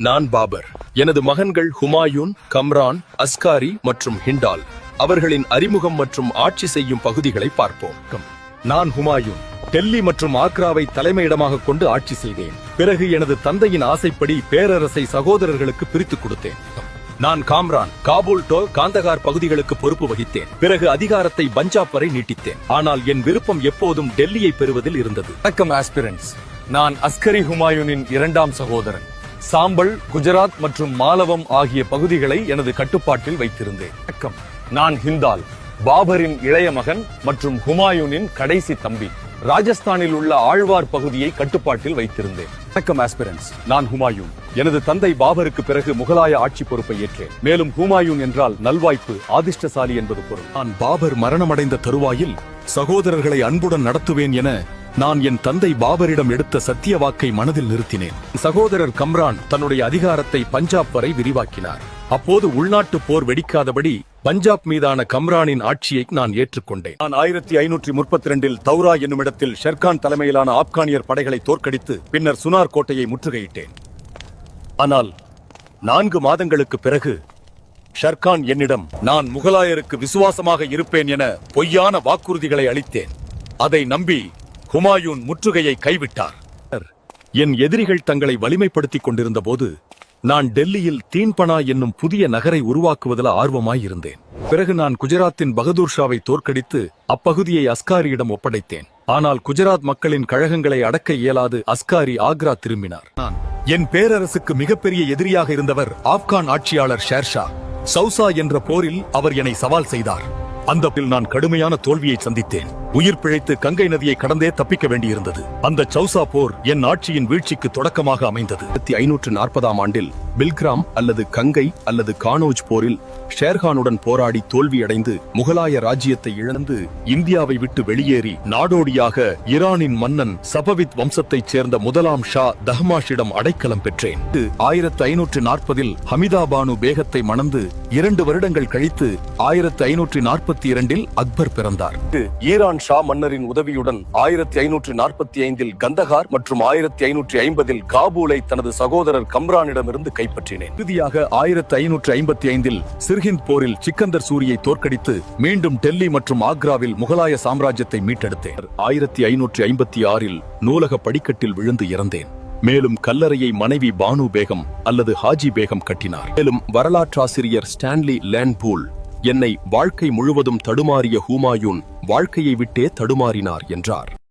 நான் பாபர். எனது மகன்கள் ஹுமாயூன், கம்ரான், அஸ்காரி மற்றும் ஹிண்டால். அவர்களின் அறிமுகம் மற்றும் ஆட்சி செய்யும் பகுதிகளை பார்ப்போம். நான் ஹுமாயூன் டெல்லி மற்றும் ஆக்ராவை தலைமையிடமாக கொண்டு ஆட்சி செய்தேன். பிறகு எனது தந்தையின் ஆசைப்படி பேரரசை சகோதரர்களுக்கு பிரித்துக் கொடுத்தேன். நான் காம்ரான் காபூல் டு காந்தகார் பகுதிகளுக்கு பொறுப்பு வகித்தேன். பிறகு அதிகாரத்தை பஞ்சாப் வரை நீட்டித்தேன். ஆனால் என் விருப்பம் எப்போதும் டெல்லியை பெறுவதில் இருந்தது. வணக்கம் ஆஸ்பிரன்ட்ஸ். நான் அஸ்கரி ஹுமாயூனின் இரண்டாம் சகோதரன். சாம்பல், குஜராத் மற்றும் மாலவம் ஆகிய பகுதிகளை எனது கட்டுப்பாட்டில் வைத்திருந்தேன். வணக்கம், நான் ஹிந்தால், பாபரின் இளைய மகன் மற்றும் ஹுமாயூனின் கடைசி தம்பி. ராஜஸ்தானில் உள்ள ஆழ்வார் பகுதியை கட்டுப்பாட்டில் வைத்திருந்தேன். வணக்கம் ஆஸ்பிரன்ட்ஸ். நான் ஹுமாயூன். எனது தந்தை பாபருக்கு பிறகு முகலாய ஆட்சி பொறுப்பை ஏற்றேன். மேலும் ஹுமாயூன் என்றால் நல்வாய்ப்பு, அதிர்ஷ்டசாலி என்பது பொருள். நான் பாபர் மரணமடைந்த தருவாயில் சகோதரர்களை அன்புடன் நடத்துவேன் என நான் என் தந்தை பாபரிடம் எடுத்த சத்திய வாக்கை மனதில் நிறுத்தினேன். சகோதரர் கம்ரான் தன்னுடைய அதிகாரத்தை பஞ்சாப் வரை விரிவாக்கினார். அப்போது உள்நாட்டு போர் வெடிக்காதபடி பஞ்சாப் மீதான கம்ரானின் ஆட்சியை நான் ஏற்றுக்கொண்டேன். நான் 1532 தௌரா என்னுமிடத்தில் ஷெர்கான் தலைமையிலான ஆப்கானியர் படைகளை தோற்கடித்து பின்னர் சுனார் கோட்டையை முற்றுகையிட்டேன். ஆனால் 4 மாதங்களுக்கு பிறகு ஷெர்கான் என்னிடம் நான் முகலாயருக்கு விசுவாசமாக இருப்பேன் என பொய்யான வாக்குறுதிகளை அளித்தேன். அதை நம்பி ஹுமாயூன் முற்றுகையை கைவிட்டார். என் எதிரிகள் தங்களை வலிமைப்படுத்திக் கொண்டிருந்த போது நான் டெல்லியில் தீன்பனா என்னும் புதிய நகரை உருவாக்குவதில் ஆர்வமாயிருந்தேன். பிறகு நான் குஜராத்தின் பகதூர் ஷாவை தோற்கடித்து அப்பகுதியை அஸ்காரியிடம் ஒப்படைத்தேன். ஆனால் குஜராத் மக்களின் கழகங்களை அடக்க இயலாது அஸ்காரி ஆக்ரா திரும்பினார். என் பேரரசுக்கு மிகப்பெரிய எதிரியாக இருந்தவர் ஆப்கான் ஆட்சியாளர் ஷேர்ஷா. சௌசா என்ற போரில் அவர் என்னை சவால் செய்தார். அந்த நான் கடுமையான தோல்வியை சந்தித்தேன். உயிர் பிழைத்து கங்கை நதியை கடந்தே தப்பிக்க வேண்டியிருந்தது. அந்த சௌசா போர் என் ஆட்சியின் வீழ்ச்சிக்கு தொடக்கமாக அமைந்தது. 1540 ஆண்டில் பில்கிராம் அல்லது கங்கை அல்லது கானோஜ் போரில் ஷேர்கானுடன் போராடி தோல்வியடைந்து முகலாய ராஜ்யத்தை இழந்து இந்தியாவை விட்டு வெளியேறி நாடோடியாக ஈரானின் மன்னன் சபவித் வம்சத்தைச் சேர்ந்த முதலாம் ஷா தஹ்மாஷிடம் அடைக்கலம் பெற்றேன். 1540 ஹமிதா பானு பேகத்தை மணந்து 2 வருடங்கள் கழித்து 1542 அக்பர் பிறந்தார். ஈரான் ஷா மன்னரின் உதவியுடன் 1545 கந்தகார் மற்றும் 1550 காபூலை தனது சகோதரர் கம்ரானிடமிருந்து கைப்பற்றினேன். இறுதியாக 1555 சிர்ஹிந்த் போரில் சிக்கந்தர் சூரியை தோற்கடித்து மீண்டும் டெல்லி மற்றும் ஆக்ராவில் முகலாய சாம்ராஜ்யத்தை மீட்டெடுத்தேன். 1556 நூலக படிக்கட்டில் விழுந்து இறந்தேன். மேலும் கல்லறையை மனைவி பானு பேகம் அல்லது ஹாஜி பேகம் கட்டினார். மேலும் வரலாற்றாசிரியர் ஸ்டான்லி லேன்பூல் என்னை வாழ்க்கை முழுவதும் தடுமாறிய ஹுமாயூன் வாழ்க்கையை விட்டே தடுமாறினார் என்றார்.